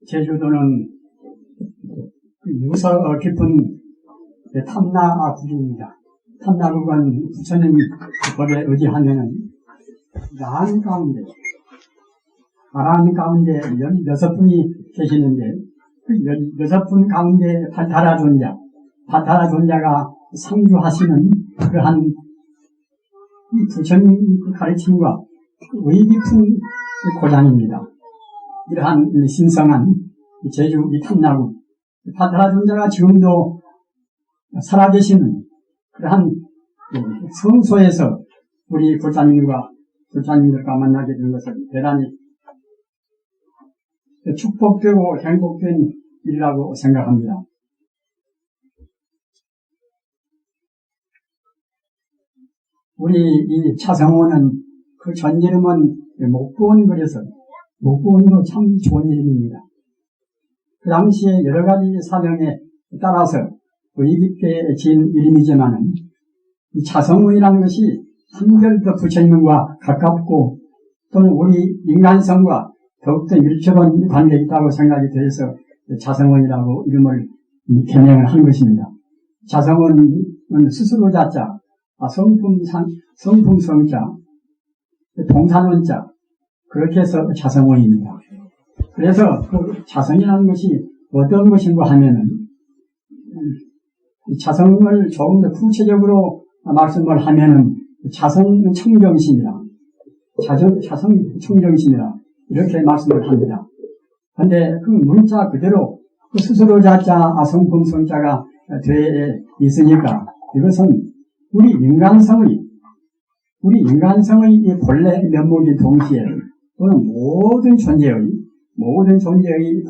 제주도는 유서 깊은 탐나구입니다. 탐나구는 부처님 법에 의지하면은 아라한 가운데 16분이 계시는데 그 16분 가운데 발타라 존자가 상주하시는 그러한 이 부처님 가르침과 의 깊은 고장입니다. 이러한 신성한 제주 이 탐나구 발타라 존자가 지금도 살아계시는 그러한 성소에서 우리 불자님들과 만나게 된 것을 대단히 축복되고 행복된 일이라고 생각합니다. 우리 이 차성원은 그 전 이름은 목구원 그래서 목구원도 참 좋은 이름입니다. 그 당시에 여러 가지 사명에 따라서 의의 깊게 지은 이름이지만은 이 차성원이라는 것이 한결 더 부처님과 가깝고 또는 우리 인간성과 더욱더 밀접한 관계가 있다고 생각이 돼서 차성원이라고 이름을 개명을 한 것입니다. 차성원은 스스로 자자, 성품성자, 동산원자 그렇게 해서 차성원입니다. 그래서 그 차성이라는 것이 어떤 것인가 하면은 차성을 조금 더 구체적으로 말씀을 하면은 차성 청정심이라 차성 청정심이라 이렇게 말씀을 합니다. 그런데 그 문자 그대로 그 스스로 자자 성품성자가 되어 있으니까 이것은 우리 인간성의 본래 면목인 동시에 또는 모든 존재의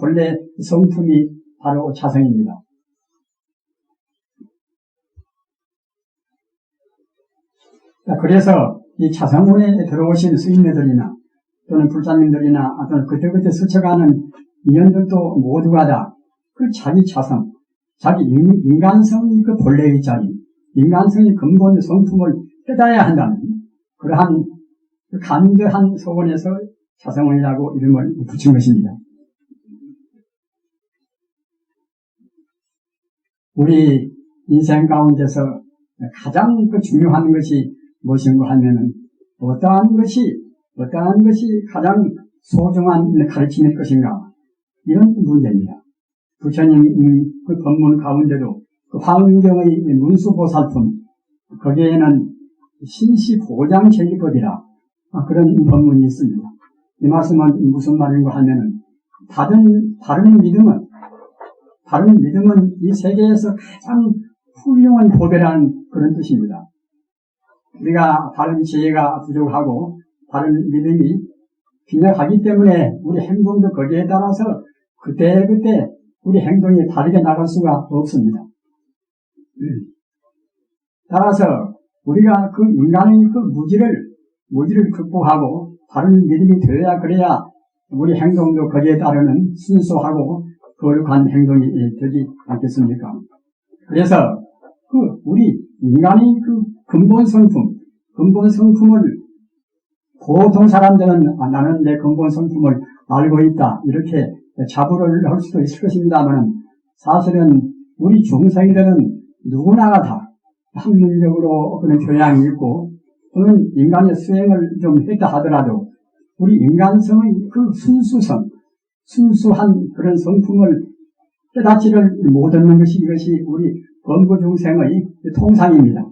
본래 성품이 바로 차성입니다. 그래서 이 차성문에 들어오신 스님네들이나 또는 불자님들이나 또는 그때그때 스쳐가는 인연들도 모두가 다 그 자기 차성, 자기 인간성이 그 본래의 자리, 인간성의 근본 성품을 깨달아야 한다는 그러한 간절한 소원에서 차성원이라고 이름을 붙인 것입니다. 우리 인생 가운데서 가장 중요한 것이 무엇인가 하면은 어떠한 것이 가장 소중한 가르침일 것인가 이런 문제입니다. 부처님 그 법문 가운데도 그 화엄경의 문수보살품 거기에는 신시보장제일법이라 그런 법문이 있습니다. 이 말씀은 무슨 말인가 하면은 다른 믿음은 이 세계에서 가장 훌륭한 법이라는 그런 뜻입니다. 우리가 다른 지혜가 부족하고 다른 믿음이 빈약하기 때문에 우리 행동도 거기에 따라서 그때그때 우리 행동이 다르게 나갈 수가 없습니다. 따라서 우리가 그 인간의 그 무지를 극복하고 다른 믿음이 되어야 그래야 우리 행동도 거기에 따르는 순수하고 거룩한 행동이 되지 않겠습니까? 그래서 우리 인간의 그 근본 성품을 보통 사람들은 나는 내 근본 성품을 알고 있다 이렇게 자부를 할 수도 있을 것입니다만 사실은 우리 중생들은 누구나가 다 학문적으로 그런 교양이 있고 또는 인간의 수행을 좀 했다 하더라도 우리 인간성의 그 순수한 그런 성품을 깨닫지를 못하는 것이 이것이 우리 범부 중생의 통상입니다.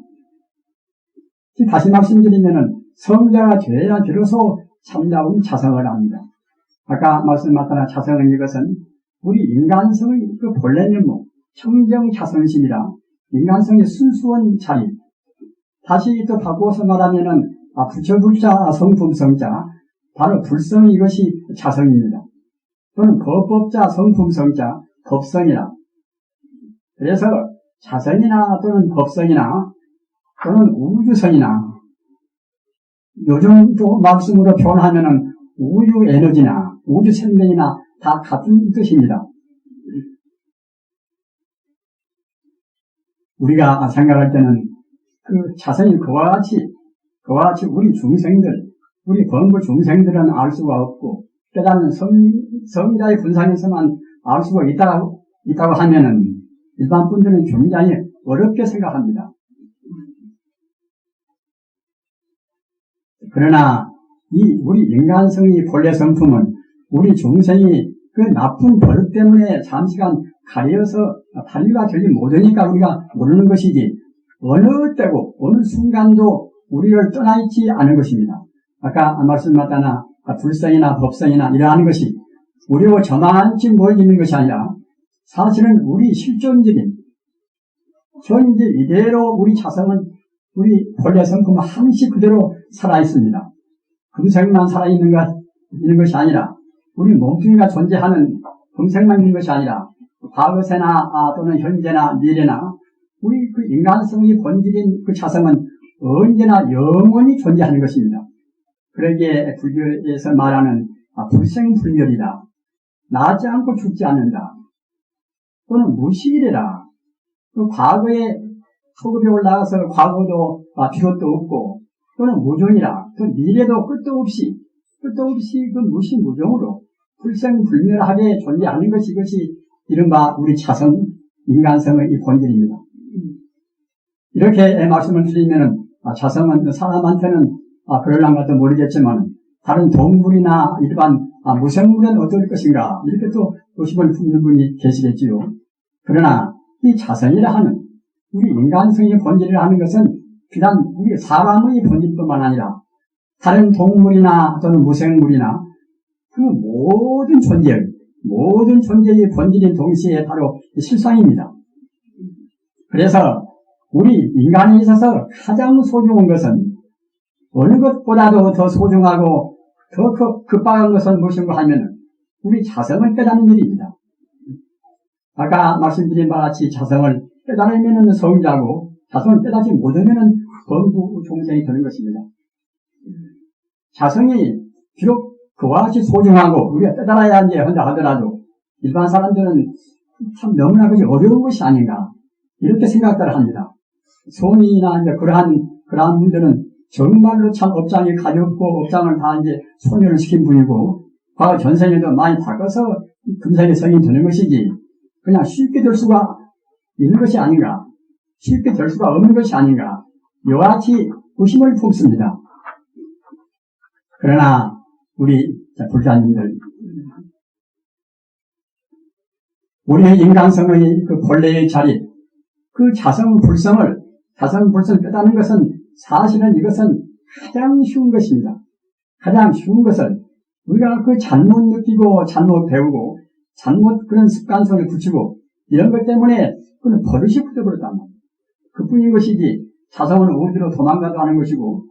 다시 말씀드리면은 성자가 되어야 비로소 참다운 차성을 합니다. 아까 말씀하셨던 차성은 이것은 우리 인간성의 그 본래 면목 청정차성심이라 인간성의 순수한 자리. 다시 또 바꿔서 말하면은 부처불자 성품성자 바로 불성이 이것이 차성입니다. 또는 법법자 성품성자 법성이라. 그래서 차성이나 또는 법성이나 또는 우주성이나 요즘 또 말씀으로 표현하면은 우주 에너지나 우주 생명이나 다 같은 뜻입니다. 우리가 생각할 때는 그 차성이 그와 같이 우리 중생들, 우리 범부 중생들은 알 수가 없고 깨닫는 성자의 분상에서만 알 수가 있다고 하면은 일반 분들은 굉장히 어렵게 생각합니다. 그러나 우리 인간성의 본래 성품은 우리 중생이 그 나쁜 버릇 때문에 잠시간 가려서 관리가 되지 못하니까 우리가 모르는 것이지 어느 때고 어느 순간도 우리를 떠나있지 않은 것입니다. 아까 말씀하셨다나 불성이나 법성이나 이러한 것이 우리와 저만치 멀리 있는 것이 아니라 사실은 우리 실존적인 현재 이대로 우리 자성은 우리 본래 성품은 항시 그대로 살아있습니다. 금생만 살아있는 것이 아니라 우리 몸뚱이가 존재하는 금생만 있는 것이 아니라 과거세나 또는 현재나 미래나 우리 그 인간성의 본질인 그 자성은 언제나 영원히 존재하는 것입니다. 그러기에 불교에서 말하는 불생불멸이다. 나지 않고 죽지 않는다. 또는 무시이래라. 그 과거에 소급이 올라가서 과거도 비롯도 없고 또는 무존이라. 또 미래도 끝도 없이 그 무시무종으로 불생불멸하게 존재하는 것이 이것이 이른바 우리 자성, 인간성의 이 본질입니다. 이렇게 말씀을 드리면은 자성은 사람한테는 그럴랑가도 모르겠지만 다른 동물이나 일반 무생물은 어떨 것인가 이렇게 또 의심을 품는 분이 계시겠지요. 그러나 이 자성이라 하는 우리 인간성의 본질이라 하는 것은 비단 우리 사람의 본질뿐만 아니라 다른 동물이나 또는 무생물이나 그 모든 존재의 본질인 동시에 바로 실상입니다. 그래서 우리 인간에 있어서 가장 소중한 것은 어느 것보다도 더 소중하고 더 급박한 것은 무엇인가 하면 우리 자성을 깨닫는 일입니다. 아까 말씀드린 바와 같이 자성을 깨달으면 성자고 자성을 깨닫지 못하면 범부 종생이 되는 것입니다. 자성이 비록 그와 같이 소중하고 우리가 깨달아야 한다 하더라도 일반 사람들은 참 너무나 그것이 어려운 것이 아닌가 이렇게 생각을 합니다. 소민이나 이제 그러한 분들은 정말로 참 업장이 가볍고 업장을 다 이제 소멸을 시킨 분이고 과거 전생에도 많이 닦아서 금생의 성이 되는 것이지 그냥 쉽게 될 수가 있는 것이 아닌가 쉽게 될 수가 없는 것이 아닌가 이와 같이 의심을 품습니다. 그러나 우리 불자님들 우리의 인간성의 그 본래의 자리 그 자성불성을 깨닫는 것은 사실은 이것은 가장 쉬운 것입니다. 가장 쉬운 것을 우리가 그 잘못 느끼고 잘못 배우고 잘못 그런 습관성을 붙이고 이런 것 때문에 그는 버릇이 굳어버렸단 말이에요. 그뿐인 것이지 자성은 어디로 도망가도 하는 것이고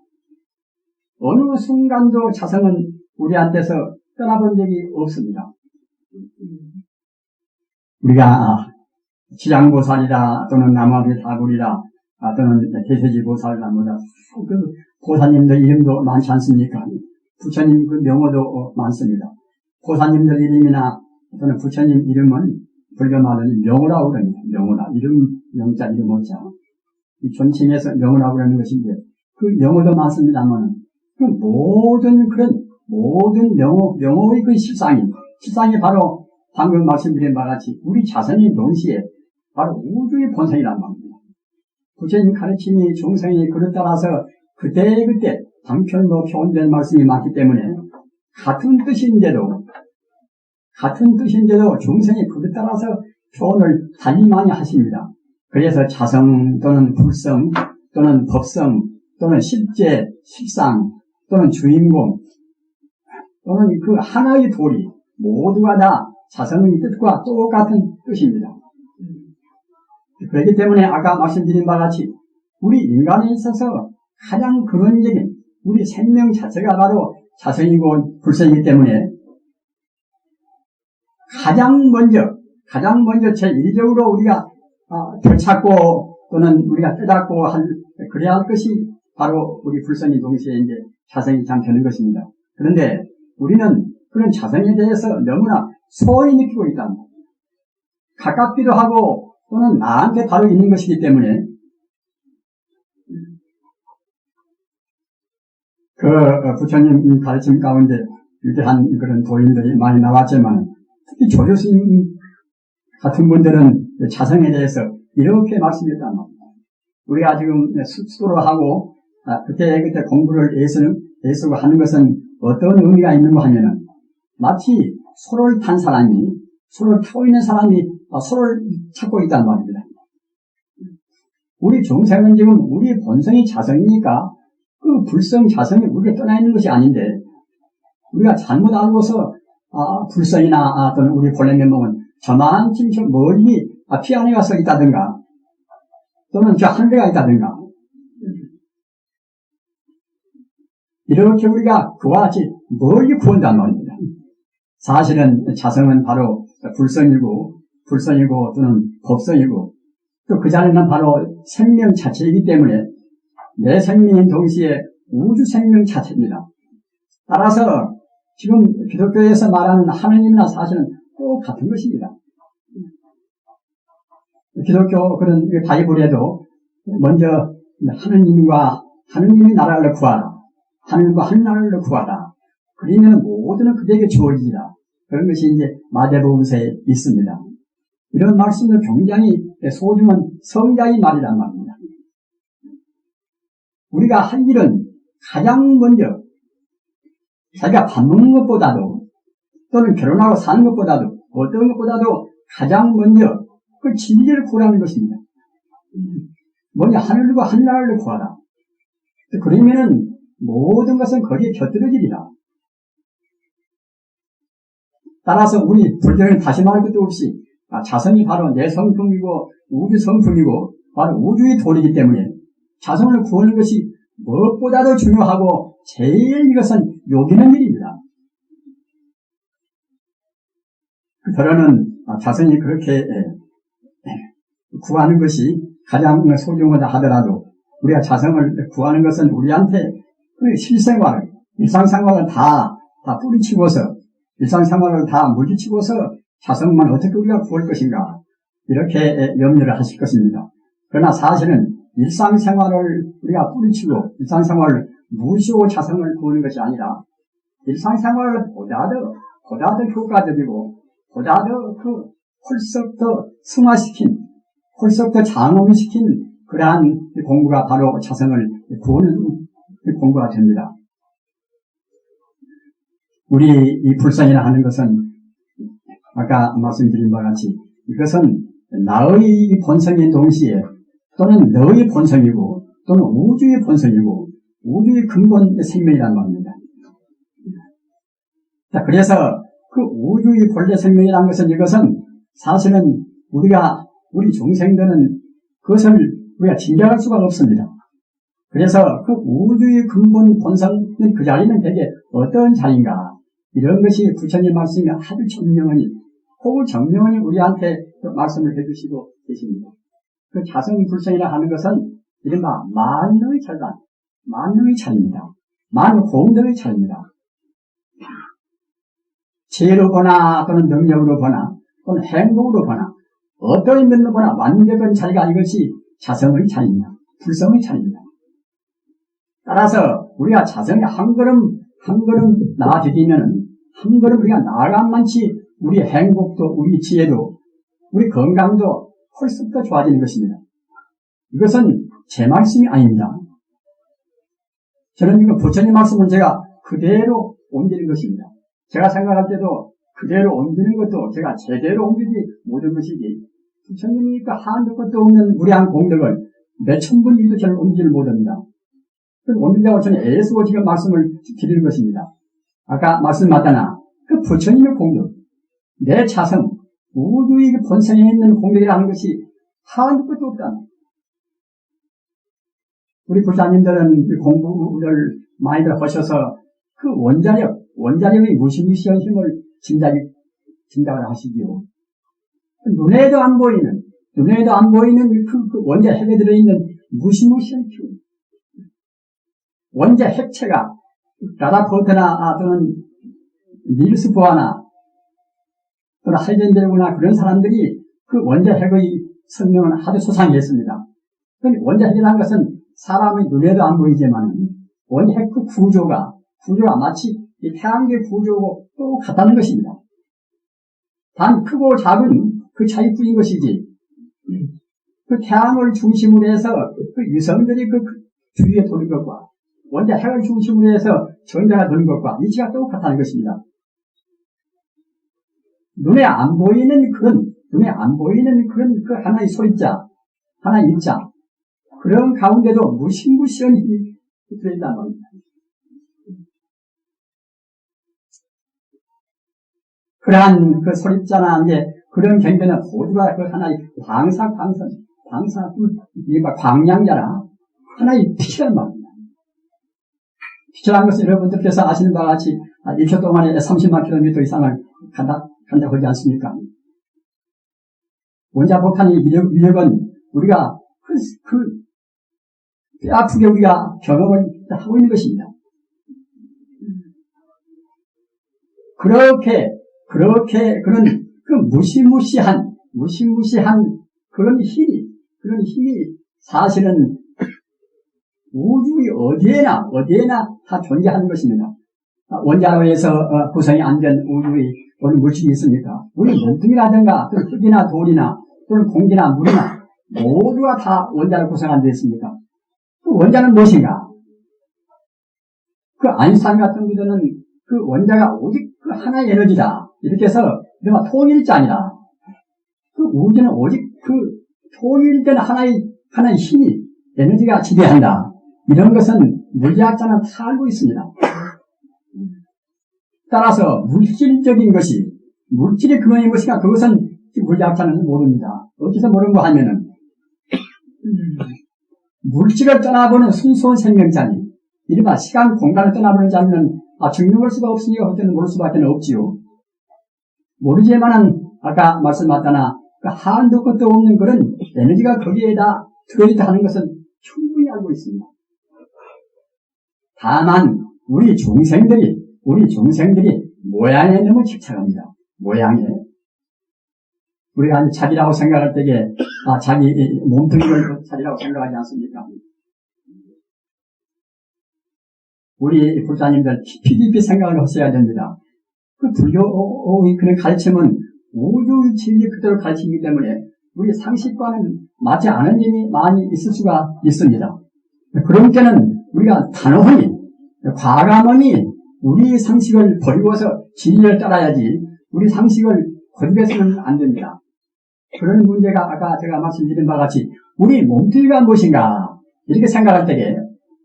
어느 순간도 자성은 우리한테서 떠나본 적이 없습니다. 우리가 지장보살이다 또는 남아비 다굴이다 또는 대세지보살이다 뭐다 그 보살님들 이름도 많지 않습니까? 부처님 그 명호도 많습니다. 보살님들 이름이나 또는 부처님 이름은 불교 말로는 명호라고 그럽니다. 명호라 명자 이름 오자 이 존칭해서 명호라고 그러는 것인데 그 명호도 많습니다만 그 모든 명호의 그 실상이 바로 방금 말씀드린 바와 같이 우리 자성의 동시에 바로 우주의 본성이란 말입니다. 부처님 가르침이 중생이 그릇 따라서 그때 방편도 표현된 말씀이 많기 때문에 같은 뜻인데도 중생이 그릇 따라서 표현을 달리 많이 하십니다. 그래서 자성 또는 불성 또는 법성 또는 실제 실상 또는 주인공 또는 그 하나의 도리 모두가 다 자성의 뜻과 똑같은 뜻입니다. 그렇기 때문에 아까 말씀드린 바와 같이 우리 인간에 있어서 가장 근원적인 우리 생명 자체가 바로 자성이고 불성이기 때문에 가장 먼저 제1적으로 우리가 되찾고 또는 우리가 깨닫고 그래야 할 것이 바로 우리 불성이 동시에 이제 자성이 참 되는 것입니다. 그런데 우리는 그런 자성에 대해서 너무나 소홀히 느끼고 있다. 가깝기도 하고 또는 나한테 바로 있는 것이기 때문에 그 부처님 가르침 가운데 위대한 그런 도인들이 많이 나왔지만, 특히 조효스님 같은 분들은 자성에 대해서 이렇게 말씀드렸단 말입니다. 우리가 지금 수도로 하고, 그때 공부를 애쓰고 하는 것은 어떤 의미가 있는가 하면은, 마치 소를 탄 사람이, 소를 타고 있는 사람이 소를 찾고 있단 말입니다. 우리 중생은 지금 우리 본성이 자성이니까 그 불성 자성이 우리가 떠나 있는 것이 아닌데, 우리가 잘못 알고서 불성이나 또는 우리 본래 면목은 저만치 저 멀리 피 안에 가서 있다든가 또는 저 하늘에 가 있다든가 이렇게 우리가 그와 같이 멀리 구한단 말입니다. 사실은 자성은 바로 불성이고 또는 법성이고 또 그 자리는 바로 생명 자체이기 때문에 내 생명인 동시에 우주 생명 자체입니다. 따라서 지금 기독교에서 말하는 하느님이나 사실은 꼭 같은 것입니다. 기독교 그런 바이블에도 먼저 하느님의 나라를 구하라. 하늘과 한나라를 구하라. 그러면 모두는 그대에게 주어지리라. 그런 것이 이제 마태복음서에 있습니다. 이런 말씀도 굉장히 소중한 성자의 말이란 말입니다. 우리가 할 일은 가장 먼저 자기가 밥 먹는 것보다도 또는 결혼하고 사는 것보다도 어떤 것보다도 가장 먼저 그 진리를 구하는 것입니다. 먼저 하늘과 한나라를 구하라. 그러면은 모든 것은 거기에 곁들여지리라. 따라서 우리 불교는 다시 말할 것도 없이 자성이 바로 내 성품이고 우주 성품이고 바로 우주의 도리이기 때문에 자성을 구하는 것이 무엇보다도 중요하고 제일 이것은 요기는 일입니다. 저는 자성이 그렇게 구하는 것이 가장 소중하다 하더라도 우리가 자성을 구하는 것은 우리한테 실생활, 일상생활을 다 뿌리치고서 일상생활을 다 물리치고서 자성만 어떻게 우리가 구할 것인가 이렇게 염려를 하실 것입니다. 그러나 사실은 일상생활을 우리가 뿌리치고 일상생활을 무시하고 자성을 구하는 것이 아니라 일상생활을 보다 더 효과적이고 보다 더 홀썩 더 승화시킨 홀썩 더 장엄시킨 그러한 공부가 바로 자성을 구하는 공부가 됩니다. 우리 이 불성이라 하는 것은 아까 말씀드린 바와 같이 이것은 나의 본성인 동시에 또는 너의 본성이고 또는 우주의 본성이고 우주의 근본 생명이란 말입니다. 자, 그래서 그 우주의 본래 생명이라는 것은 이것은 사실은 우리 중생들은 그것을 우리가 짐작할 수가 없습니다. 그래서 그 우주의 근본 본성은 그 자리는 대개 어떤 자리인가 이런 것이 부처님 말씀이 아주 정명하니 우리한테 말씀을 해주시고 계십니다. 그 자성 불성이라 하는 것은 이른바 만능의 절반, 만능의 차이입니다. 만공덕의 차이입니다. 지혜로 보나 또는 능력으로 보나 또는 행동으로 보나 어떤 면으로 보나 완벽한 차이가 이것이 자성의 차이입니다. 불성의 차이입니다. 따라서 우리가 자성에 한 걸음 나아지면은 한 걸음 우리가 나아간 만치 우리 행복도 우리 지혜도 우리 건강도 훨씬 더 좋아지는 것입니다. 이것은 제 말씀이 아닙니다. 저는 이거 부처님 말씀은 제가 그대로 옮기는 것입니다. 제가 생각할 때도 그대로 옮기는 것도 제가 제대로 옮기지 못한 것이지 부처님이니까 한두 것도 없는 무량한 공덕을 몇천 분이도 저는 옮기를 못합니다. 옮기려고 저는 애쓰고 지금 말씀을 드리는 것입니다. 아까 말씀하잖아. 그 부처님의 공덕, 내 자성, 우주의 본성에 있는 공덕이라는 것이 한두 것도 없다. 우리 불사님들은 공부를 많이들 하셔서 그 원자력의 무시무시한 힘을 짐작을 하시지요. 눈에도 안 보이는 그 원자핵에 들어있는 무시무시한 힘. 원자 핵체가 라다포트나 또는 닐스 보아나 또는 하이젠베르그나 그런 사람들이 그 원자 핵의 설명은 아주 소상했습니다. 원자 핵이라는 것은 사람의 눈에도 안 보이지만 원자 핵 그 구조가 마치 이 태양계 구조고 똑같다는 것입니다. 단 크고 작은 그 차이뿐인 것이지, 그 태양을 중심으로 해서 그 유성들이 그 주위에 도는 것과 원자 핵을 중심으로 해서 전자가 도는 것과 이치가 똑같다는 것입니다. 눈에 안 보이는 그런 그 하나의 소리자, 하나의 입자, 그런 가운데도 무시무시한 힘이 들어있단 말입니다. 그러한 그 소리자나 이제 그런 경계는 모두가 그 하나의 광량자라 하나의 빛이란 말입니다. 빛이라는 것은 여러분들께서 아시는 바와 같이 1초 동안에 30만 킬로미터 이상을 간다고 하지 않습니까? 원자폭탄의 위력은 우리가 뼈 아프게 우리가 경험을 하고 있는 것입니다. 그렇게 그런 그 무시무시한 그런 힘이 사실은 우주의 어디에나 다 존재하는 것입니다. 원자로 해서 구성이 안 된 우주의 어느 물질이 있습니까? 우리 몸뚱이라든가 흙이나 돌이나 또는 공기나 물이나 모두가 다 원자로 구성 안 되어 있습니까? 그 원자는 무엇인가? 그 아인슈타인 같은 분들은 그 원자가 오직 그 하나의 에너지다. 이렇게 해서 이른바 통일자니라. 그 우주는 오직 그 통일된 하나의 힘이 에너지가 지배한다. 이런 것은 물리학자는 다 알고 있습니다. 따라서 물질적인 것이 물질의 근원인 것이가 그것은 물리학자는 모릅니다. 어디서 모르는 거 하면은 물질을 떠나보는 순수한 생명자니 이른바 시간 공간을 떠나보는 자는 증명할 수가 없으니까 그때는 모를 수밖에 없지요. 모르지만은 아까 말씀하셨다나 그 한도 끝도 없는 그런 에너지가 거기에다 들어있다 하는 것은 충분히 알고 있습니다. 다만 우리 중생들이 모양에 너무 집착합니다. 모양에. 우리가 자기라고 생각할 때에 자기 몸뚱이를 자기라고 생각하지 않습니까? 우리 불자님들 깊이 생각을 하셔야 됩니다. 그 불교의 그런 가르침은 우주의 진리 그대로 가르치기 때문에 우리 상식과는 맞지 않은 일이 많이 있을 수가 있습니다. 그런 때는 우리가 단호히 과감히 우리 상식을 버리고서 진리를 따라야지 우리 상식을 고집해서는 안 됩니다. 그런 문제가 아까 제가 말씀드린 바와 같이 우리 몸뚱이가 무엇인가 이렇게 생각할 때에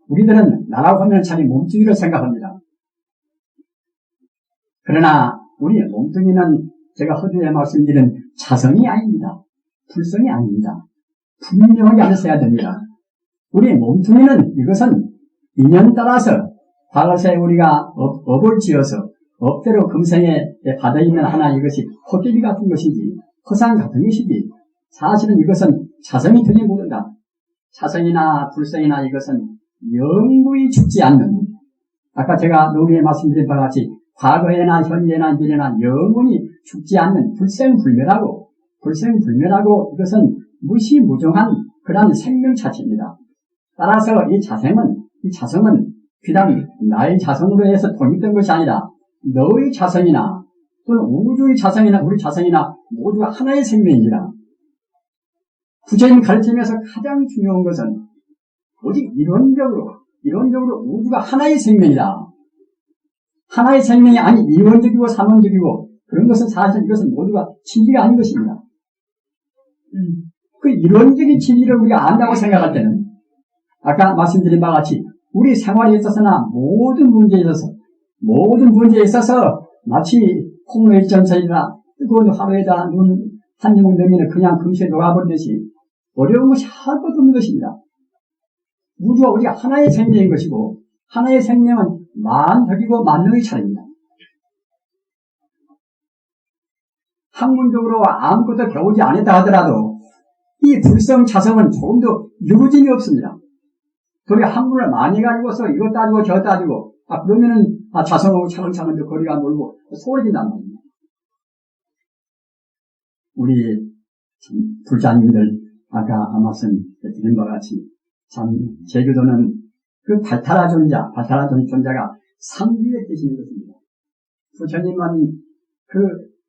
우리들은 나라고 하면 자기 몸뚱이를 생각합니다. 그러나 우리 몸뚱이는 제가 허드에 말씀드린 자성이 아닙니다. 불성이 아닙니다. 분명하게 알으셔야 됩니다. 우리 몸뚱이는 이것은 인연 따라서 과거에 우리가 업을 지어서 업대로 금생에 받아 있는 하나 이것이 코끼리 같은 것이지 허상 같은 것이지 사실은 이것은 자성이 들이묻는다. 자성이나 불성이나 이것은 영구히 죽지 않는 아까 제가 노무에 말씀드린 바와 같이 과거에나 현재나 미래나 영원히 죽지 않는 불생불멸하고 이것은 무시무종한 그러한 생명 자체입니다. 따라서 이 자성은 비단 나의 자성으로 해서 독립된 것이 아니라 너의 자성이나 또는 우주의 자성이나 우리 자성이나 모두가 하나의 생명입니다. 부처님 가르침에서 가장 중요한 것은 오직 이론적으로 우주가 하나의 생명이다. 하나의 생명이 아니 이원적이고 삼원적이고 그런 것은 사실 이것은 모두가 진리가 아닌 것입니다. 그 이론적인 진리를 우리가 안다고 생각할 때는 아까 말씀드린 바와 같이 우리 생활에 있어서나 모든 문제에 있어서 마치 콩로일전설이나 뜨거운 화로에다 눈 한 주먹 넣으면 그냥 금세 녹아버리듯이 어려운 것이 하나도 없는 것입니다. 우주가 우리가 하나의 생명인 것이고 하나의 생명은 만덕이고 만능의 차례입니다. 학문적으로 아무것도 배우지 않았다 하더라도 이 불성 자성은 조금도 유구짐이 없습니다. 우리가 학문을 많이 가지고서 이것 따지고 저 따지고 그러면은 자성하고 차근차근 거리가 멀고 소홀해진단 말입니다. 우리 불자님들 아까 말씀드린 바와 같이 참 제주도는 그 발타라 존자가 상주의 뜻인 것입니다. 부처님은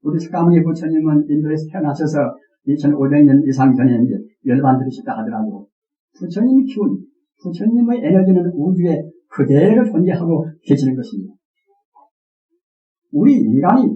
우리 석가모니 부처님은 인도에서 태어나셔서 2500년 이상 전에 이제 열반 들으셨다 하더라도 부처님이 키운 부처님의 에너지는 우주에 그대로 존재하고 계시는 것입니다. 우리 인간이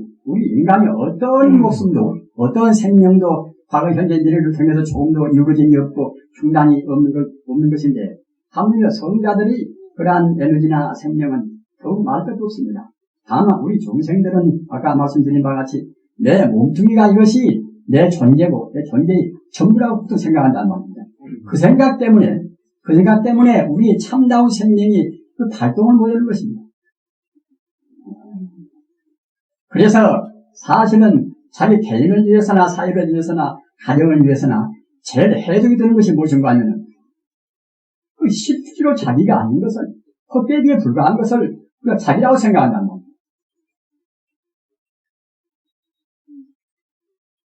어떤 목숨도, 어떤 생명도 과거, 현재, 미래를 통해서 조금도 유거짐이 없고 중단이 없는 것인데, 하물며 성자들이 그러한 에너지나 생명은 더욱 말할 것도 없습니다. 다만 우리 중생들은 아까 말씀드린 바와 같이 내 몸뚱이가 이것이 내 존재고 내 존재의 전부라고 보통 생각한단 말입니다. 그 생각 때문에 우리의 참다운 생명이 그 발동을 못하는 것입니다. 그래서 사실은 자기 개인을 위해서나 사회를 위해서나 가정을 위해서나 제일 해독이 되는 것이 무엇인가 하면은 그 실제로 자기가 아닌 것을 헛되기에 불과한 것을 우리가 자기라고 생각한다는 겁니다.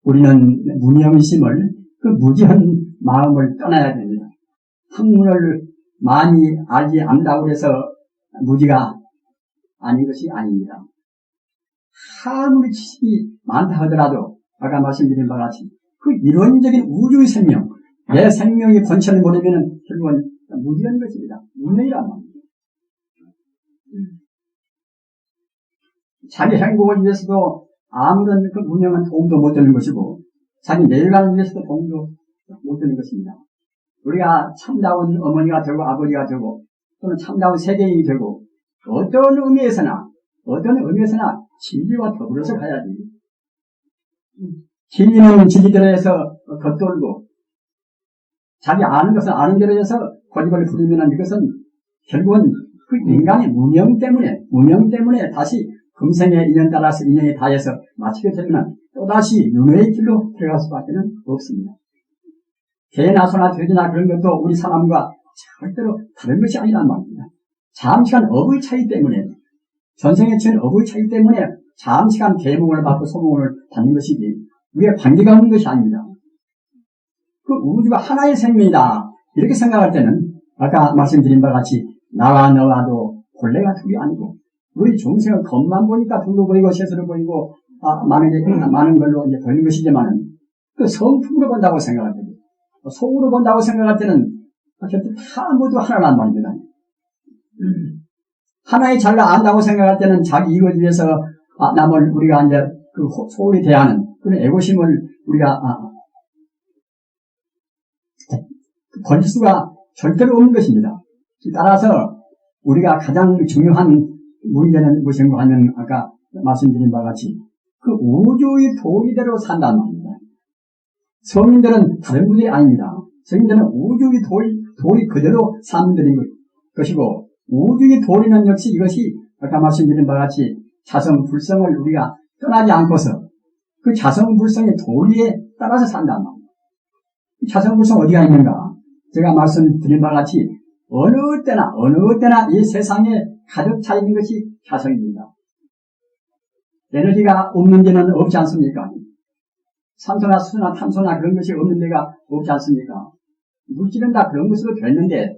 우리는 무명심을 그 무지한 마음을 떠나야 됩니다. 학문을 많이 알지 않는다고 해서 무지가 아닌 것이 아닙니다. 아무리 지식이 많다 하더라도 아까 말씀드린 바와 같이 그 이론적인 우주의 생명, 내 생명의 본체를 모르면 결국은 무지한 것입니다. 무명이란 말입니다. 자기 행복을 위해서도 아무런 그 무명은 도움도 못 되는 것이고 자기 내일관을 위해서도 도움도 못 되는 것입니다. 우리가 참다운 어머니가 되고 아버지가 되고 또는 참다운 세계인이 되고 어떤 의미에서나 진리와 더불어서 가야지. 진리는 진리대로 해서 겉돌고 자기 아는 것을 아는 대로 해서 고집을 부리면 이것은 결국은 그 인간의 무명 때문에 다시 금생의 인연 따라서 인연에 다해서 마치게 되면 또다시 윤회의 길로 들어갈 수밖에 없습니다. 개나 소나 돼지나 그런 것도 우리 사람과 절대로 다른 것이 아니란 말입니다. 잠시간 업의 차이 때문에 전생에 치는 업의 차이 때문에 잠시간 계몽을 받고 소몽을 받는 것이지 우리가 관계가 없는 것이 아닙니다. 그 우주가 하나의 생명이다 이렇게 생각할 때는 아까 말씀드린 바와 같이 나와 너와도 본래가 둘이 아니고 우리 중생은 겉만 보니까 둘로 보이고 셋으로 보이고 많은 걸로 이제 보이는 것이지만은 그 성품으로 본다고 생각할 때는 속으로 본다고 생각할 때는 다 모두 하나란 말입니다. 하나의 자를 안다고 생각할 때는 자기 이익을 위해서 남을 우리가 이제 그 소홀히 대하는 그런 애고심을 우리가 버릴 수가 절대로 없는 것입니다. 따라서 우리가 가장 중요한 문제는 무엇인가 하면 아까 말씀드린 바와 같이 그 우주의 도리대로 산다는 말입니다. 성인들은 다른 분들이 아닙니다. 성인들은 우주의 도리 그대로 사는 것이고 우주의 도리는 역시 이것이 아까 말씀드린 바와 같이 자성불성을 우리가 떠나지 않고서 그 자성불성의 도리에 따라서 산단 말입니다. 자성불성 어디가 있는가? 제가 말씀드린 바와 같이 어느 때나 이 세상에 가득 차 있는 것이 자성입니다. 에너지가 없는 데는 없지 않습니까? 산소나 수소나 탄소나 그런 것이 없는 데가 없지 않습니까? 물질은 다 그런 것으로 됐는데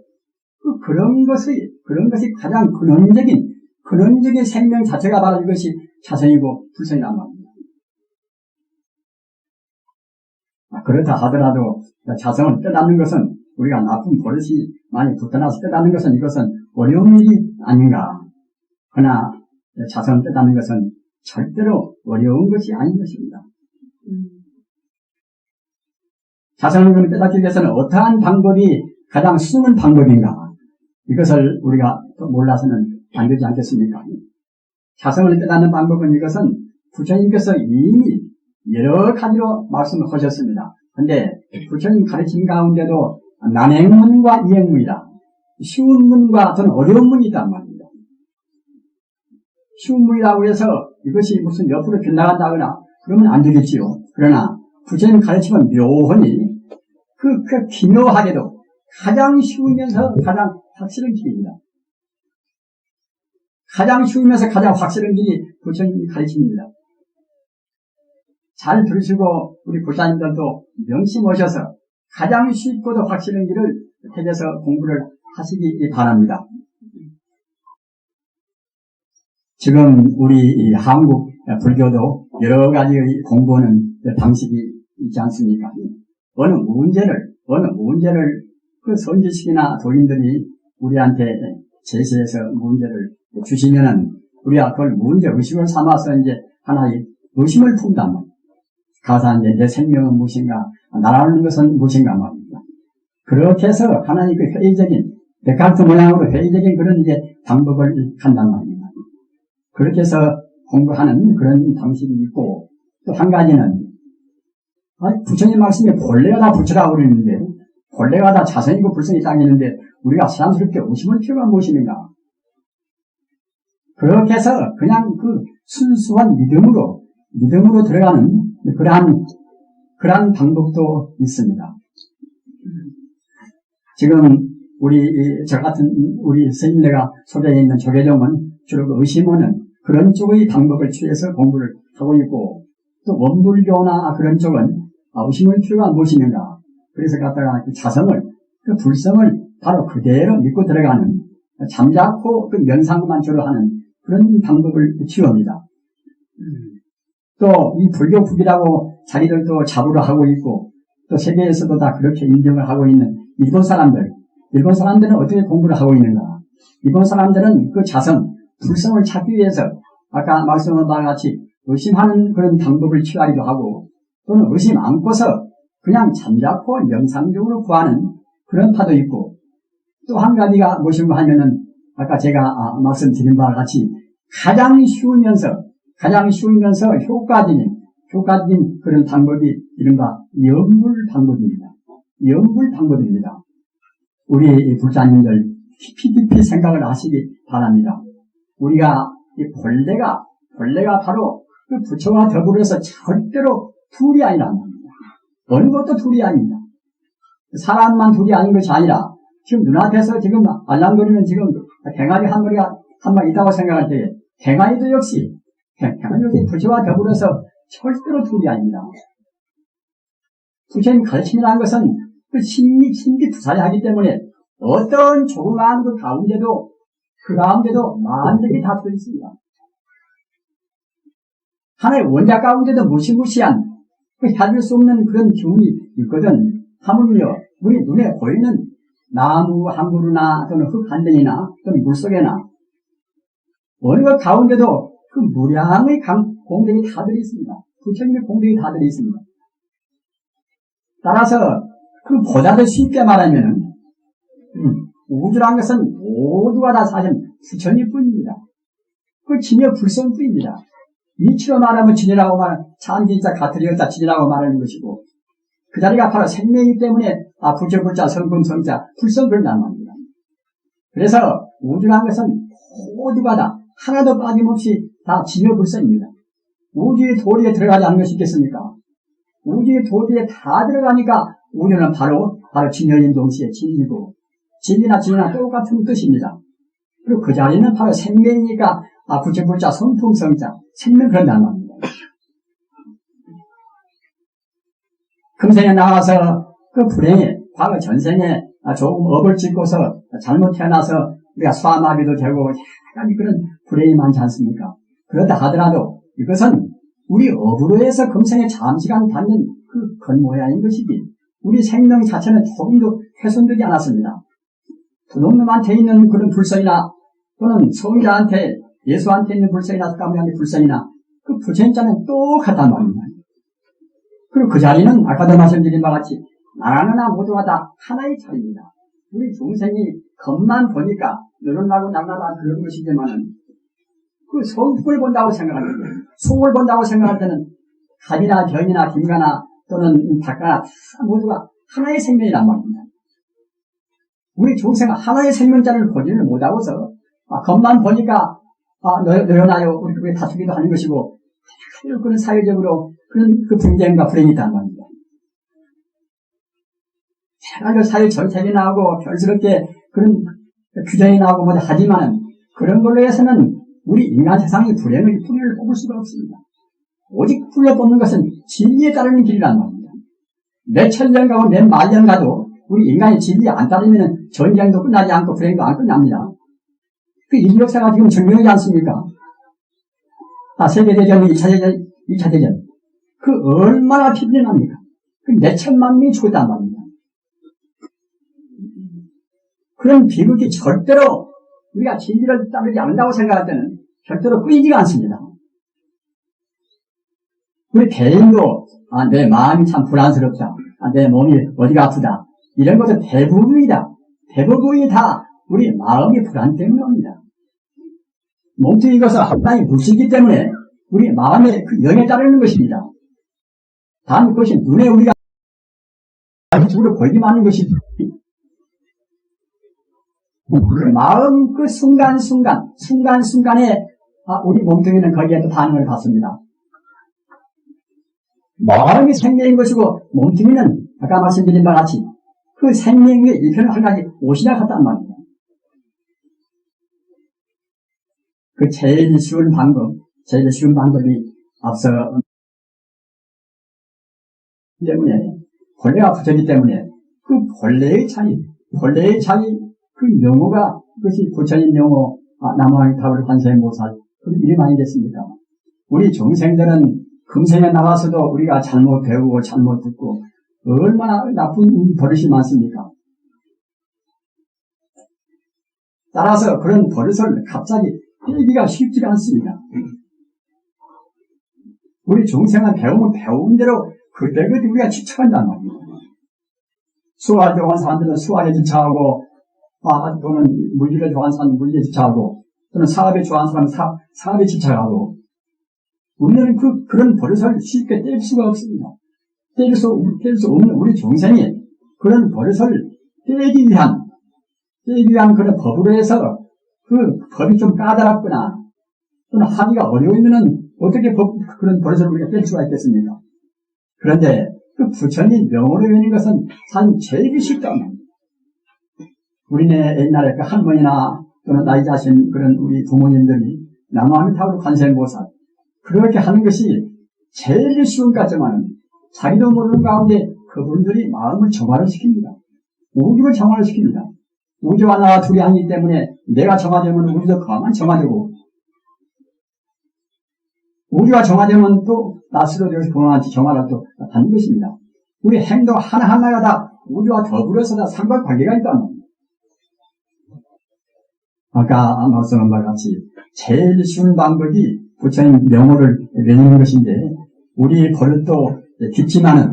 그런 것이 가장 근원적인 생명 자체가 바로 이것이 자성이고 불성이란 말입니다. 그렇다 하더라도 자성을 깨닫는 것은 우리가 나쁜 버릇이 많이 붙어나서 깨닫는 것은 이것은 어려운 일이 아닌가. 그러나 자성을 깨닫는 것은 절대로 어려운 것이 아닌 것입니다. 자성을 깨닫기 위해서는 어떠한 방법이 가장 숨은 방법인가. 이것을 우리가 몰라서는 안 되지 않겠습니까? 자성을 깨닫는 방법은 이것은 부처님께서 이미 여러 가지로 말씀을 하셨습니다. 그런데 부처님 가르침 가운데도 난행문과 이행문이다. 쉬운 문과 저는 어려운 문이 있단 말입니다. 쉬운 문이라고 해서 이것이 무슨 옆으로 빗나간다거나 그러면 안 되겠지요. 그러나 부처님 가르침은 묘하니 그 기묘하게도 가장 쉬우면서 가장 확실한 길입니다. 가장 쉬우면서 가장 확실한 길이 부처님 가르침입니다. 잘 들으시고 우리 불사님들도 명심하셔서 가장 쉽고도 확실한 길을 택해서 공부를 하시기 바랍니다. 지금 우리 이 한국 불교도 여러 가지의 공부하는 방식이 있지 않습니까? 어느 문제를 그 선지식이나 도인들이 우리한테 제시해서 문제를 주시면은 우리가 그걸 문제 의식을 삼아서 이제 하나의 의심을 품단 말이에요. 가서 이제 내 생명은 무엇인가, 나라는 것은 무엇인가 말입니다. 그렇게 해서 하나의 그 회의적인 데카르트 모양으로 회의적인 그런 이제 방법을 간단 말입니다. 그렇게 해서 공부하는 그런 방식이 있고, 또 한 가지는 부처님 말씀에 본래가 다 부처라고 그러는데 본래가 다 자성이고 불성이 딱 있는데 우리가 새삼스럽게 의심을 필요가 무엇인가? 그렇게 해서 그냥 그 순수한 믿음으로 들어가는 그러한 방법도 있습니다. 지금 저 같은 우리 스님네가 소개해 있는 조계종은 주로 그 의심하는 그런 쪽의 방법을 취해서 공부를 하고 있고, 또 원불교나 그런 쪽은 의심을 필요가 무엇이는가? 그래서 갖다가 그 자성을, 그 불성을 바로 그대로 믿고 들어가는, 잠자코 그 명상만 주로 하는 그런 방법을 취합니다. 또 이 불교국이라고 자기들도 자부를 하고 있고, 또 세계에서도 다 그렇게 인정을 하고 있는 일본 사람들은 어떻게 공부를 하고 있는가? 일본 사람들은 그 자성, 불성을 찾기 위해서 아까 말씀한 바와 같이 의심하는 그런 방법을 취하기도 하고, 또는 의심 않고서 그냥 잠자코 명상적으로 구하는 그런 파도 있고, 또 한 가지가 무엇인가 하면은 아까 제가 말씀드린 바와 같이 가장 쉬우면서 효과적인 그런 방법이 이른바 염불 방법입니다. 우리 불자님들 깊이 생각을 하시기 바랍니다. 우리가 이 본래가 바로 그 부처와 더불어서 절대로 둘이 아니란 말입니다. 어느 것도 둘이 아닙니다. 사람만 둘이 아닌 것이 아니라 지금 눈앞에서 지금 알랑거리는 지금 갱아리 한 마리 있다고 생각할 때에 갱아리도 역시 부처와 더불어서 절대로 둘이 아닙니다. 부처님 가르침이라는 것은 그 신비투사하기 때문에 어떤 조그마한 그 가운데도 만들이 다 들어있습니다. 하나의 원자 가운데도 무시무시한 그 찾을 수 없는 그런 기운이 있거든. 하물며 우리 눈에 보이는 나무 한 그루나 또는 흙 한 덩이나 또는 물속에나 어느 것 가운데도 그 무량의 공덕이 다 들어있습니다. 부처님의 공덕이 다 들어있습니다. 따라서 그 보다 더 쉽게 말하면은 우주라는 것은 모두가 다 사실 부처님 뿐입니다. 그 진여 불성뿐입니다. 이치로 말하면 진이라고 말하면 참 진짜 가트리었다 진이라고 말하는 것이고, 그 자리가 바로 생명이기 때문에 부처불자 성품성자 불성 그런단 말입니다. 그래서 우주라는 것은 모두가 다 하나도 빠짐없이 다 진여 불성입니다. 우주의 도리에 들어가지 않는 것이 있겠습니까? 우주의 도리에 다 들어가니까 우주는 바로 진여인 동시에 진이고, 진이나 똑같은 뜻입니다. 그리고 그 자리는 바로 생명이니까 부처불자 성품성자 생명 그런단 말입니다. 금생에 나와서 그 불행에 과거 전생에 조금 업을 짓고서 잘못 태어나서 우리가 수아마비도 되고 약간 그런 불행이 많지 않습니까? 그렇다 하더라도 이것은 우리 업으로 해서 금생에 잠시간 받는 그 겉모양인 것이지 우리 생명 자체는 조금도 훼손되지 않았습니다. 두놈놈한테 있는 그런 불성이나 또는 성자한테 예수한테 있는 불성이나 석가모니한테 불성이나 그 부처님자는 똑같단 말입니다. 그리고 그 자리는 아까도 말씀드린 바와 같이 나라나 모두가 다 하나의 자리입니다. 우리 중생이 겉만 보니까 늘어나고 날라다 그런 것이지만은 그 성품을 본다고 생각할 때, 속을 본다고 생각할 때는 갑이나 견이나 김가나 또는 닭가나 다 모두가 하나의 생명이란 말입니다. 우리 중생은 하나의 생명자를 보지를 못하고서 겉만 보니까 너여나요 우리 그게 다투기도 하는 것이고 그런 사회적으로 그런 그 분쟁과 불행이 있다는 말입니다. 제가 사회 정책이 나오고 별스럽게 그런 규정이 나오고 뭐 하지만은 그런 걸로 해서는 우리 인간 세상의 불행의 뿌리를 뽑을 수가 없습니다. 오직 뿌려 뽑는 것은 진리에 따르는 길이란 말입니다. 몇 천년 가고 몇 만년 가도 우리 인간의 진리에 안 따르면 전쟁도 끝나지 않고 불행도 안 끝납니다. 그 인류 역사가 지금 증명하지 않습니까? 세계대전, 2차 대전. 그 얼마나 비빈합니까? 그 몇천만 명이 죽었단 말입니다. 그런 비극이 절대로 우리가 진리를 따르지 않는다고 생각할 때는 절대로 끊이지가 않습니다. 우리 개인도 내 마음이 참 불안스럽다. 내 몸이 어디가 아프다. 이런 것은 대부분이다. 대부분이 다 우리 마음이 불안 때문입니다. 몸뚱이 것은 하나의 물질이기 때문에 우리 마음의 그 영에 따르는 것입니다. 단 그것이 눈에 우리가 우리로 보이기만 하는 것이 마음 그 순간순간에 우리 몸뚱이는 거기에 또 반응을 받습니다. 마음이 생명인 것이고 몸뚱이는 아까 말씀드린 바와 같이 그 생명의 일편을 한 가지 옷이나 같단 말입니다. 그 제일 쉬운 방법이 앞서 때문에 본래가 부처이기 때문에 그 본래의 차이 그 명호가 그것이 부처님 명호 남아행타불 관세음보살 그 이름 아니겠습니까? 우리 중생들은 금생에 나가서도 우리가 잘못 배우고 잘못 듣고 얼마나 나쁜 버릇이 많습니까? 따라서 그런 버릇을 갑자기 떼기가 쉽지가 않습니다. 우리 중생은 배운 대로 그대로 우리가 집착한단 말입니다. 수화를 좋아하는 사람들은 수화에 집착하고 또는 물질을 좋아하는 사람은 물질에 집착하고 또는 사업에 좋아하는 사람은 사업에 집착하고 우리는 그런 버릇을 쉽게 뗄 수가 없습니다. 뗄 수 없는 우리 중생이 그런 버릇을 떼기 위한 그런 법으로 해서 그 법이 좀 까다롭거나 또는 하기가 어려우면은 어떻게 그런 버릇을 우리가 뗄 수가 있겠습니까? 그런데 그 부처님 명호로 되는 것은 사실 제일 쉽단 말입니다. 우리네 옛날에 그 할머니나 또는 나이 자신 그런 우리 부모님들이 남아미타불 관세음보살 그렇게 하는 것이 제일 쉬운 것 같지만 자기도 모르는 가운데 그분들이 마음을 정화를 시킵니다. 우주를 정화를 시킵니다. 우주와 나와 둘이 아니기 때문에 내가 정화되면 우주도 그만 정화되고 우주가 정화되면 또 나스로 여기서 그만한테 정화를 또 하는 것입니다. 우리 행동 하나하나가 다 우주와 더불어서 다 상관관계가 있다는 겁니다. 아까 말씀한 바와 같이 제일 쉬운 방법이 부처님 명호를 내리는 것인데 우리 버릇도 깊지만은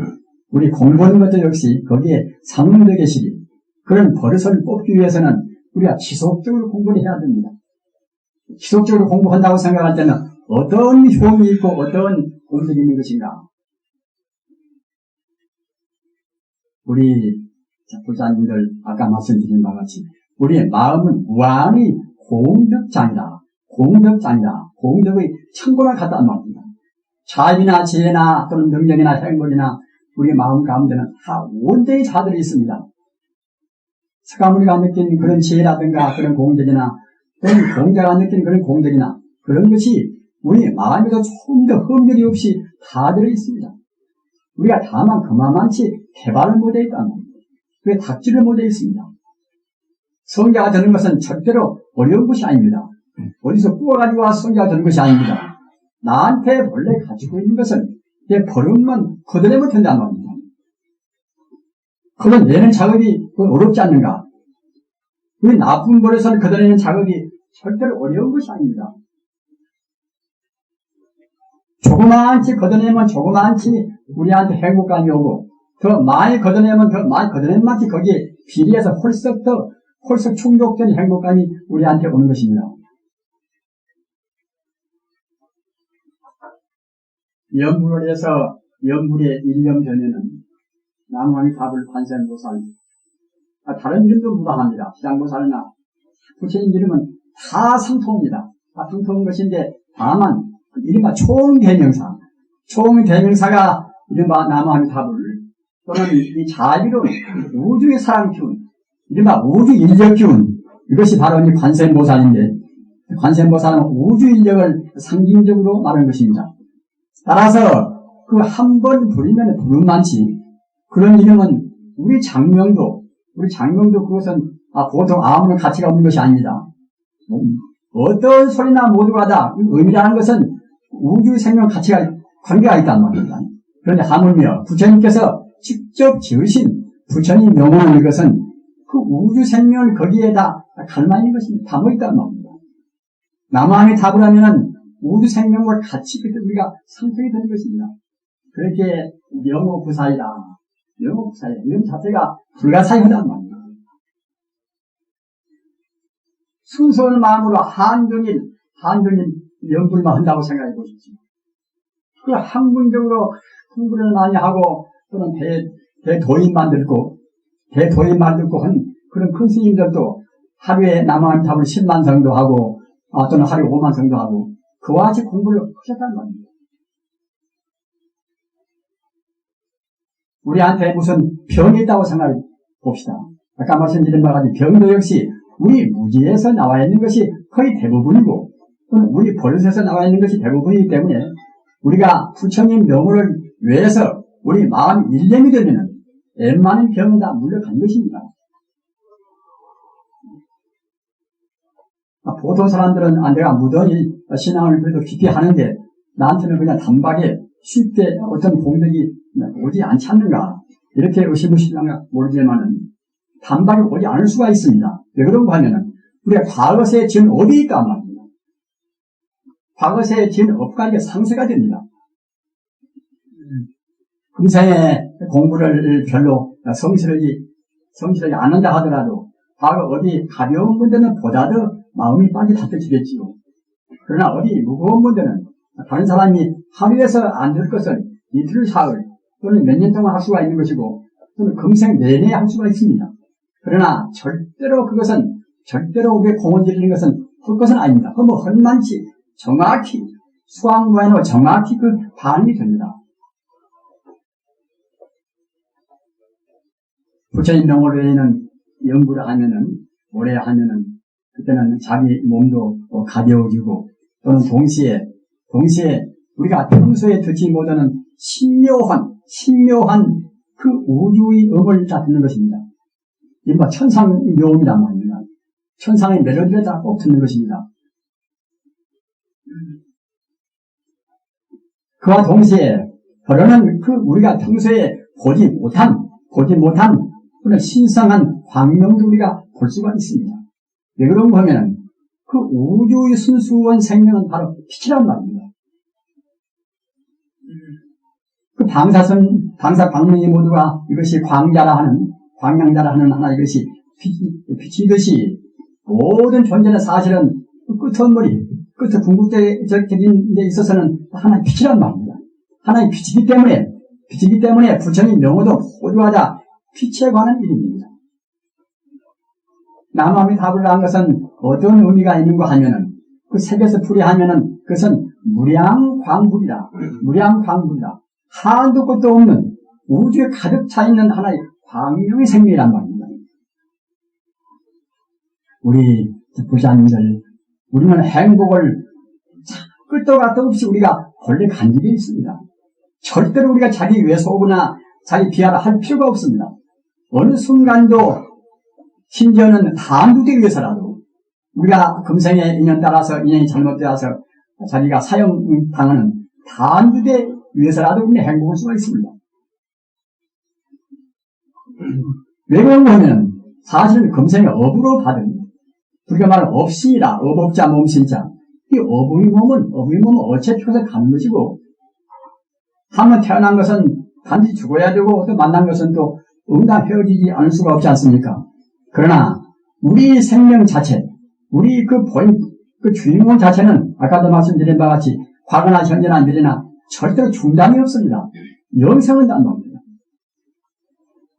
우리 공부하는 것도 역시 거기에 상응되게 계시기 그런 버릇을 뽑기 위해서는 우리가 지속적으로 공부를 해야 됩니다. 지속적으로 공부한다고 생각할 때는 어떤 효험이 있고 어떤 공덕이 있는 것인가? 우리 부자님들 아까 말씀드린 바와 같이 우리의 마음은 무한히 공덕장이다. 공덕의 천고나 같단 말입니다. 자비나 지혜나 또는 능력이나 행복이나 우리 마음 가운데는 다 원대의 자들이 있습니다. 서가모니가 느낀 그런 지혜라든가 그런 공덕이나 또는 공자가 느낀 그런 공덕이나 그런 것이 우리 마음에도 조금 더 흠결이 없이 다 들어있습니다. 우리가 다만 그만만치 개발을 못해 있다는 겁니다. 그게 닥지를 못해 있습니다. 성자가 되는 것은 절대로 어려운 것이 아닙니다. 어디서 구워가지고 와서 성자가 되는 것이 아닙니다. 나한테 원래 가지고 있는 것은 내 버릇만 걷어내면 된다는 겁니다. 걷어내는 작업이 어렵지 않는가? 우리 나쁜 버릇을 걷어내는 작업이 절대로 어려운 것이 아닙니다. 조그만치 걷어내면 조그만치 우리한테 행복감이 오고 더 많이 걷어내면 더 많이 걷어낸 만치 거기에 비례해서 홀썩 충족된 행복감이 우리한테 오는 것입니다. 연불을 해서 연불의 일념 전에는 남아미타불 관세음보살 다른 이름도 무방합니다. 시장보살이나 부처님 이름은 다 상통입니다. 다 상통인 것인데 다만 이른바 총대명사가 이른바 남아미타불 또는 이 자비로운 우주의 사랑 기운 이른바 우주 인력 기운 이것이 바로 이 관세음보살인데 관세음보살은 우주 인력을 상징적으로 말하는 것입니다. 따라서 그 한 번 부르면 부른 많지 그런 이름은 우리 장명도 그것은 보통 아무런 가치가 없는 것이 아닙니다. 어떤 소리나 모두가 다 의미라는 것은 우주 생명 가치가 관계가 있단 말입니다. 그런데 하물며 부처님께서 직접 지으신 부처님 명호는 이것은 그 우주 생명을 거기에다 갈망인 것입니다. 담아 있단 말입니다. 남왕의 답을 하면은 우주 생명과 같이 그때 우리가 상통이 되는 것입니다. 그렇게 명호부사이다. 명호부사이다. 이런 자체가 불가사의하단 말입니다. 순수한 마음으로 한종일 연불만 한다고 생각해 보십시오. 그 학문적으로 공부를 많이 하고 또는 대도인만 듣고 한 그런 큰 스님들도 하루에 남한 답을 10만 성도 하고 또는 하루에 5만 성도 하고 그와 같이 공부를 하셨다는 겁니다. 우리한테 무슨 병이 있다고 생각해 봅시다. 아까 말씀드린 바와 같이 병도 역시 우리 무지에서 나와 있는 것이 거의 대부분이고 또는 우리 버릇에서 나와 있는 것이 대부분이기 때문에 우리가 부처님 명호를 위해서 우리 마음 일념이 되면은 웬만한 병은 다 물려간 것입니다. 보통 사람들은 내가 무던히 신앙을 그래도 깊이 하는데 나한테는 그냥 단박에 쉽게 어떤 공덕이 오지 않지 않는가 이렇게 의심하실런가 모르지만은 단박에 오지 않을 수가 있습니다. 왜 그런가 하면은 우리가 과거세에 지은 업이 있단 말입니다. 과거세에 지은 업과 이게 상쇄가 됩니다. 금생에 공부를 별로 성실하지 않는다 하더라도 과거 어디 가벼운 문제는 보다 더 마음이 빨리 답답해지겠지요. 그러나 어디 무거운 문제는 다른 사람이 하루에서 안 될 것을 이틀 사흘 또는 몇 년 동안 할 수가 있는 것이고 또는 금생 내내 할 수가 있습니다. 그러나 절대로 우리의 공을 들이는 것은 할 것은 아닙니다. 헛만치 정확히 수학무한으로 정확히 그 반응이 됩니다. 부처님 명호를 외에는 연구를 하면은 오래 하면은 그때는 자기 몸도 가벼워지고 또는 동시에 우리가 평소에 듣지 못하는 신묘한 그 우주의 음을 다 듣는 것입니다. 이른바 천상묘음이란 말입니다. 천상의 멜로디를 다 꼭 듣는 것입니다. 그와 동시에 그러는 그 우리가 평소에 보지 못한 그런 신성한 광명도 우리가 볼 수가 있습니다. 왜 그런가 하면 그 우주의 순수한 생명은 바로 빛이란 말입니다. 그 방사 광명이 모두가 이것이 광량자라 하는 하나 이것이 빛이듯이 모든 존재는 사실은 그 끝에 궁극적인 데 있어서는 하나의 빛이란 말입니다. 하나의 빛이기 때문에 부처님 명호도 호주하자 빛에 관한 일입니다. 남함이 답을 한 것은 어떤 의미가 있는가 하면은 그 색에서 풀이하면은 그것은 무량광불이다. 한도 끝도 없는 우주에 가득 차 있는 하나의 광명의 생명이란 말입니다. 우리 부자님들, 우리는 행복을 끝도 가도 없이 우리가 본래 간직에 있습니다. 절대로 우리가 자기 위해서 오거나 자기 비하를 할 필요가 없습니다. 어느 순간도 심지어는 한두대 위해서라도 우리가 금생의 인연 따라서 인연이 잘못되어서 자기가 사형당하는 한두대 위해서라도 우리는 행복할 수가 있습니다. 왜 그런가 하면 사실은 금생의 업으로 받은 우리가 말하는 업신이라 업업자 몸신자 이 업의 몸은 어차피 펴서 가는 것이고 한번 태어난 것은 반드시 죽어야 되고 또 만난 것은 또 응당 헤어지지 않을 수가 없지 않습니까? 그러나 우리 생명 자체, 우리 그 주인공 자체는 아까도 말씀드린 바와 같이 과거나 현재나 미래나 절대로 중단이 없습니다. 영생은 단답니다.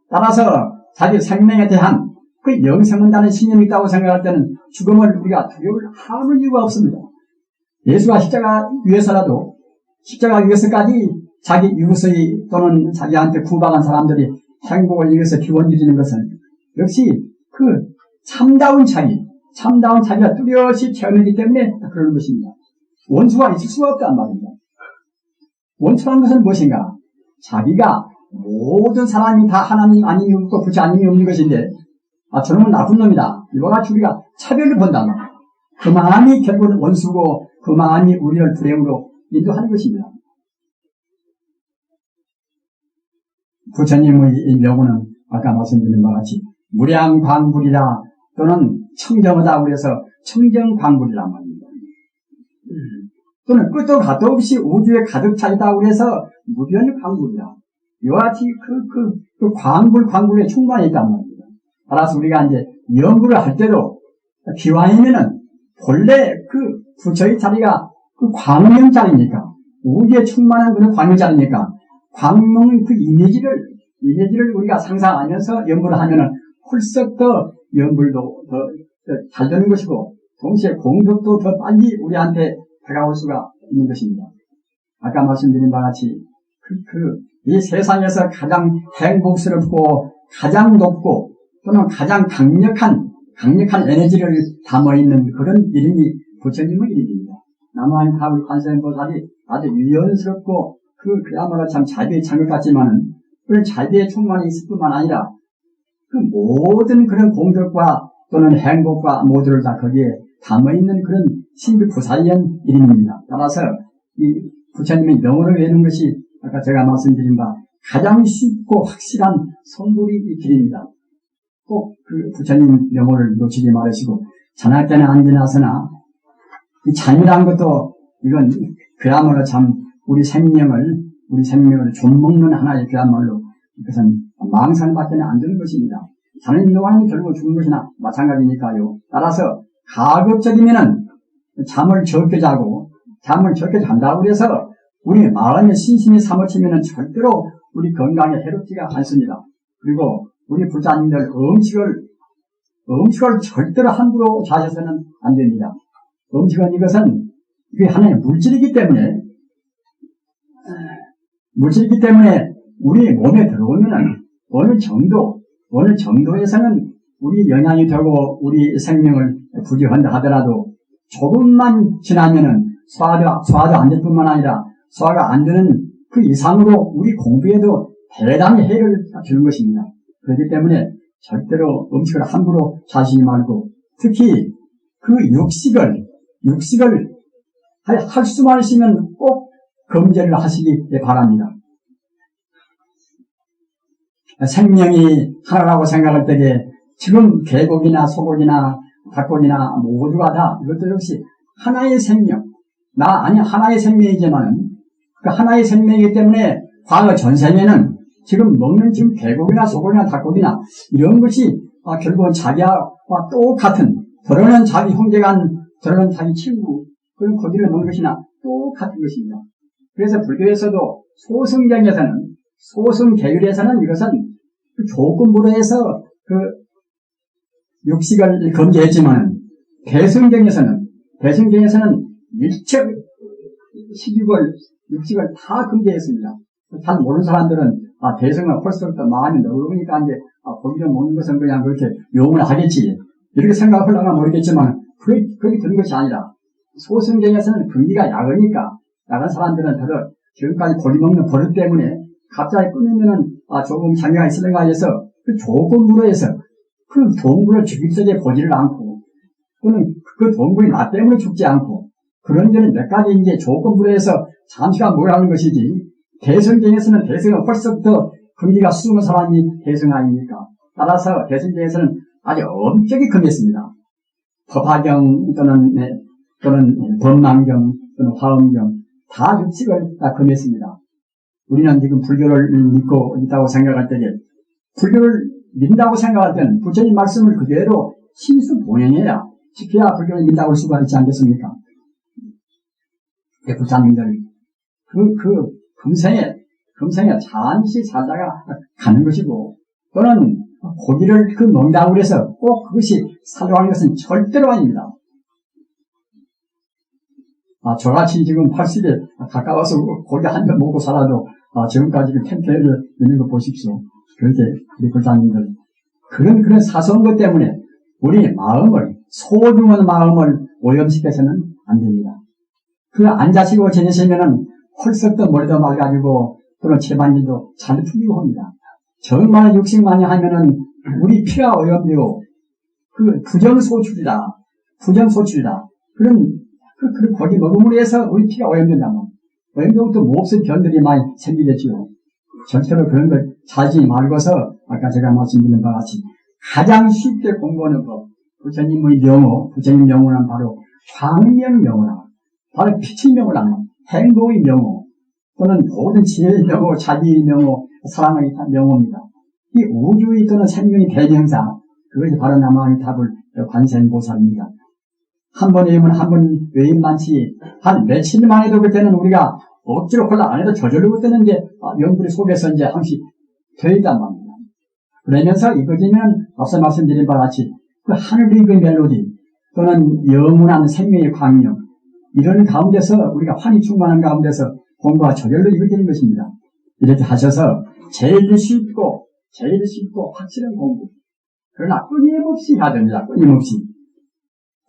따라서 자기 생명에 대한 그 영생한다는 신념이 있다고 생각할 때는 죽음을 우리가 두려울 아무 이유가 없습니다. 예수가 십자가 위해서까지 자기 이웃의 또는 자기한테 구박한 사람들이 행복을 위해서 기원 드리는 것은 역시 그 참다운 자기가 뚜렷이 체험했기 때문에 그러는 것입니다. 원수가 있을 수가 없단 말입니다. 원수라는 것은 무엇인가? 자기가 모든 사람이 다 하나님 아님이 없고 부처 아님이 없는 것인데 저놈은 나쁜 놈이다. 이와 같이 우리가 차별을 본단 말이에요. 그 마음이 결국은 원수고 그 마음이 우리를 불행으로 인도하는 것입니다. 부처님의 이 명호는 아까 말씀드린 바와 같이 무량광불이라 또는 청정하다 그래서 청정광불이란 말입니다. 또는 끝도 갓도 없이 우주에 가득 차있다 그래서 무변광불이라. 이와 같이 그 광불에 충만해 있단 말입니다. 따라서 우리가 이제 연구를 할 때도 기왕이면은 본래 그 부처의 자리가 그 광명 자리니까 우주에 충만한 그런 광명 자리니까 광명의 그 이미지를 우리가 상상하면서 연구를 하면은 훨씬 더 연불도 더 잘 되는 것이고 동시에 공덕도 더 빨리 우리한테 다가올 수가 있는 것입니다. 아까 말씀드린 바와 같이 이 세상에서 가장 행복스럽고 가장 높고 또는 가장 강력한 에너지를 담아있는 그런 이름이 부처님의 이름입니다. 남아인 가불 관세음보살이 아주 유연스럽고 그야말로 참 자비의 창것 같지만은 그런 자비의 충만이 있을 뿐만 아니라 그 모든 그런 공덕과 또는 행복과 모두를 다 거기에 담아있는 그런 신비부사연 이름입니다. 따라서 이 부처님의 명호를 외우는 것이 아까 제가 말씀드린 바 가장 쉽고 확실한 성불이 길입니다. 꼭 그 부처님 명호를 놓치지 말으시고 자나깨나 안지나서나 이 잠이라는 것도 이건 그야말로 참 우리 생명을 좀먹는 하나의 그야말로 그것은 망상밖에 안 되는 것입니다. 자는 동안은 결국 죽는 것이나 마찬가지니까요. 따라서 가급적이면은 잠을 적게 잔다고 해서 우리 마음의 신심이 사무치면은 절대로 우리 건강에 해롭지가 않습니다. 그리고 우리 부자님들 음식을 절대로 함부로 자셔서는 안 됩니다. 음식은 이것은 그게 하나의 물질이기 때문에 우리 몸에 들어오면은 어느 정도에서는 우리 영향이 되고 우리 생명을 부지한다 하더라도 조금만 지나면은 소화도 안 될 뿐만 아니라 소화가 안 되는 그 이상으로 우리 공부에도 대단히 해를 주는 것입니다. 그렇기 때문에 절대로 음식을 함부로 자시지 말고 특히 그 육식을 할 수만 있으면 꼭 금제를 하시기 바랍니다. 생명이 하나라고 생각할 때에 지금 개고기나 소고기나 닭고기나 모두가 다 이것도 역시 하나의 생명, 하나의 생명이지만 그 하나의 생명이기 때문에 과거 전생에는 지금 먹는 지금 개고기나 소고기나 닭고기나 이런 것이 결국은 자기와 똑같은 더러는 자기 형제간 더러는 자기 친구 그런 고기를 먹는 것이나 똑같은 것입니다. 그래서 불교에서도 소승계율에서는 이것은 그 조건부로 해서 그 육식을 금지했지만 대승경에서는 일체 육식을 다 금지했습니다. 잘 모르는 사람들은 대승은 벌써부터 마음이 너그러우니까 이제 고기를 먹는 것은 그냥 그렇게 용을 하겠지 이렇게 생각하려면 모르겠지만 그렇게 되는 것이 아니라 소승경에서는 금기가 약으니까 약한 사람들은 다들 지금까지 고기 먹는 버릇 때문에 갑자기 끊으면은 조금 장애가 있을까 해서 그 조건부로 해서 그 동물을 죽일 적에 보지를 않고 또는 그 동물이 나 때문에 죽지 않고 그런 데는 몇 가지 이제 조건부로 해서 잠시간 뭐라는 것이지 대승경에서는 대승은 벌써부터 금기가 숨은 사람이 대승 아닙니까? 따라서 대승경에서는 아주 엄격히 금했습니다. 법화경 또는 법망경 또는 화엄경 다 육식을 다 금했습니다. 우리는 지금 불교를 믿고 있다고 생각할 때에 불교를 믿는다고 생각할 때는 부처님 말씀을 그대로 심수봉행해야 지켜야 불교를 믿다고 할 수가 있지 않겠습니까? 부처님들 금생에 잠시 살다가 가는 것이고 또는 고기를 먹는다고 해서 꼭 그것이 살아가는 것은 절대로 아닙니다. 저같이 지금 80에 가까워서 고기 한 점 먹고 살아도 지금까지 그 템페를 있는 거 보십시오. 그렇게 우리 불자님들 그런 사소한 것 때문에 우리 마음을 소중한 마음을 오염시켜서는 안 됩니다. 안 자시고 지내시면은 헐썩도 머리도 맑아지고 또는 채반지도 잘 풀리고 합니다. 정말 육식 많이 하면은 우리 피가 오염되고 부정소출이다. 그런 고기 먹음으로 해서 우리 피가 오염된다면 행동도 몹쓸 변들이 많이 생기겠지요. 절대로 그런 걸 찾지 말고서 아까 제가 말씀드린 바와 같이 가장 쉽게 공부하는 법, 부처님의 명호, 부처님 명호는 바로 광명명호라. 바로 빛의 명호라. 행복의 명호, 또는 모든 지혜의 명호, 자비의 명호, 사랑의 명호입니다. 이 우주의 또는 생명의 대명사, 그것이 바로 남아의 답을 관세음보살입니다. 한 번 외우면 한 번 외임 많지, 한 며칠만 해도 그때는 우리가 억지로 콜라 안 해도 저절로 그때는 이제 명불이 속에서 이제 항시 되있단 말입니다. 그러면서 이거지는 앞서 말씀드린 바와 같이 그 하늘의 그 멜로디 또는 영원한 생명의 광명 이런 가운데서 우리가 환히 충만한 가운데서 공부가 저절로 이루어지는 것입니다. 이렇게 하셔서 제일 쉽고 확실한 공부 그러나 끊임없이 해야 됩니다. 끊임없이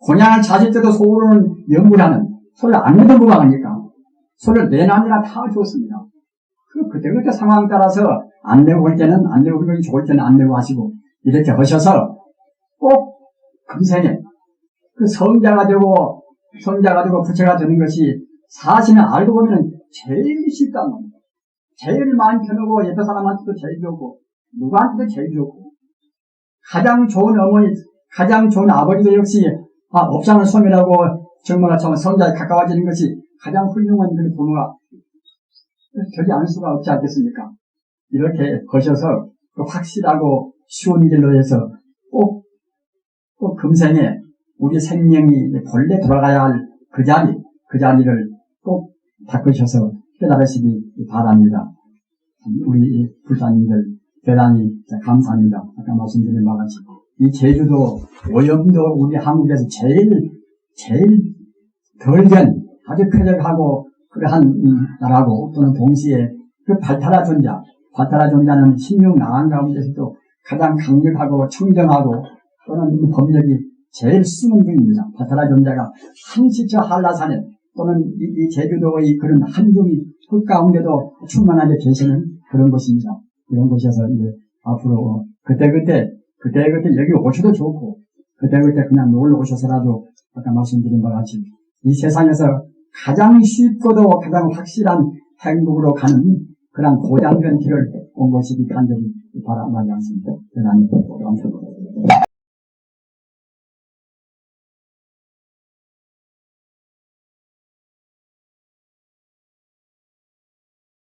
곤양을 찾을 때도 속으로는 연구하는 소리를 안 내도 뭐하니까 소리를 내놔니라 다 좋습니다. 그때 상황 따라서 안 내고 올 때는 안 내고 그러기 좋을 때는 안 내고 하시고 이렇게 하셔서 꼭 금생에 그 성자가 되고 부처가 되는 것이 사실은 알고 보면 제일 쉽단 말입니다. 제일 많이 편하고 옆에 사람한테도 제일 좋고 누구한테도 제일 좋고 가장 좋은 어머니 가장 좋은 아버지도 역시 업장을 소멸하고 정말 성자에 가까워지는 것이 가장 훌륭한 그런 부모가 되지 않을 수가 없지 않겠습니까? 이렇게 거셔서 확실하고 쉬운 길로 해서 꼭 금생에 우리 생명이 본래 돌아가야 할 그 자리를 꼭 닦으셔서 깨달으시기 바랍니다. 우리 불사님들 대단히 감사합니다. 아까 말씀드린 바와 같이 이 제주도 오염도 우리 한국에서 제일 덜 된 아주 쾌적하고 그러한 나라고 또는 동시에 그 발타라 존자는 16나간 가운데서도 가장 강력하고 청정하고 또는 법력이 제일 숨은 분입니다. 발타라 존자가 항시 저 한라산에 또는 이 제주도의 그런 한중이 그 가운데도 충만하게 계시는 그런 곳입니다. 이런 곳에서 이제 앞으로 그때그때 여기 오셔도 좋고 그때그때 그냥 놀러 오셔서라도 아까 말씀드린 바와 같이 이 세상에서 가장 쉽고도 가장 확실한 행복으로 가는 그런 고장된 길을 온 것이기 간절히 바라마지 않습니다. 대단히 감사합니다.